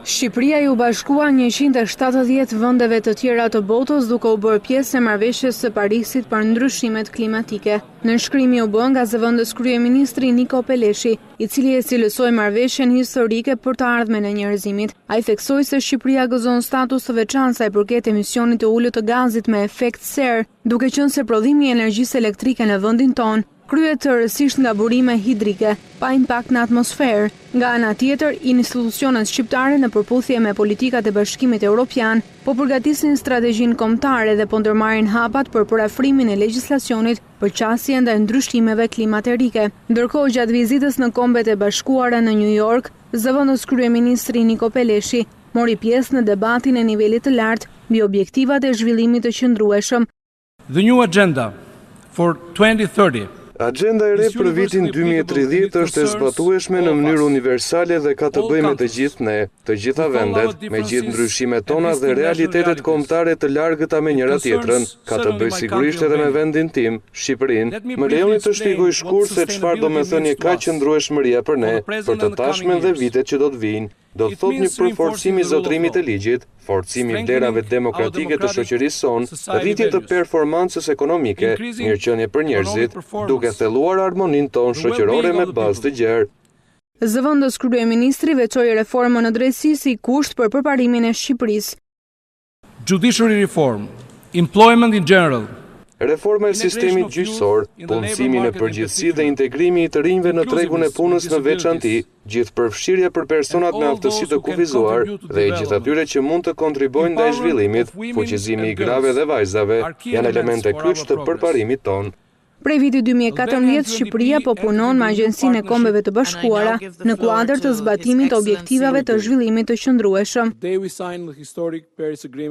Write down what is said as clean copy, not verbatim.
Shqipëria ju bashkua 170 vendeve të tjera të botës duke u bërë pjesë e marrëveshjes së Parisit për ndryshimet klimatike. Nënshkrimi u bë nga zëvendës kryeministri Niko Peleshi, i cili e cilësoi marrëveshjen historike për të ardhmen e njerëzimit. Ai theksoi se Shqipëria gëzon status të veçantë sa i përket emisionit të ulët të gazit me efekt serë, duke qenë se prodhimi i energjisë elektrike në vendin tonë kryet tërësisht nga burime hidrike, pa impakt në atmosferë. Nga ana tjetër, institucionet shqiptare në përputhje me politikat e Bashkimit Evropian po përgatisin strategjinë kombëtare dhe po ndërmarrin hapat për parafrimin e legjislacionit për qasje ndaj ndryshimeve klimaterike. Ndërkohë, gjatë vizitës në Kombet e Bashkuara në New York, zëvendës kryeministri Niko Peleshi mori pjesë në debatin e nivelit të lartë mbi objektivat e zhvillimit të qëndrueshëm. The new agenda for 2030. Agenda e re për vitin 2030 është e zbatueshme në mënyrë universale dhe ka të bëjë me të gjithë ne, të gjitha vendet, me gjithë ndryshimet tona dhe realitetet kombëtare të largëta me njëra tjetrën, ka të bëjë sigurisht edhe me vendin tim, Shqipërinë. Më lejoni të shpjegoj shkurt se çfarë do të thënë ka qëndrueshmëria për ne, për të tashmen dhe vitet që do të vijnë. Do të thotë një përforcim i zotërimit të ligjit, forcimi i vlerave demokratike të shoqërisë sonë, rritje të performancës ekonomike, mirëqenie për njerëzit, duke thelluar harmoninë tonë shoqërore me bazë të gjerë. Zëvendës kryeministri veçoi reformën në drejtësi si kusht për përparimin e Shqipërisë. Judiciary reform, employment in general. Reforma e sistemit gjyqësor, punësimi në përgjithësi dhe integrimi i të rinjve në tregun e punës në veçanti, gjithë përfshirja për personat me aftësi të kufizuar dhe i gjithë atyre që mund të kontribojnë ndaj zhvillimit, fuqizimi i grave dhe vajzave, janë elemente kryq të përparimit tonë. Prej vitit 2014, Shqipëria po punon me Agjencinë e Kombeve të Bashkuara në kuadër të zbatimit të objektivave të zhvillimit të qëndrueshëm.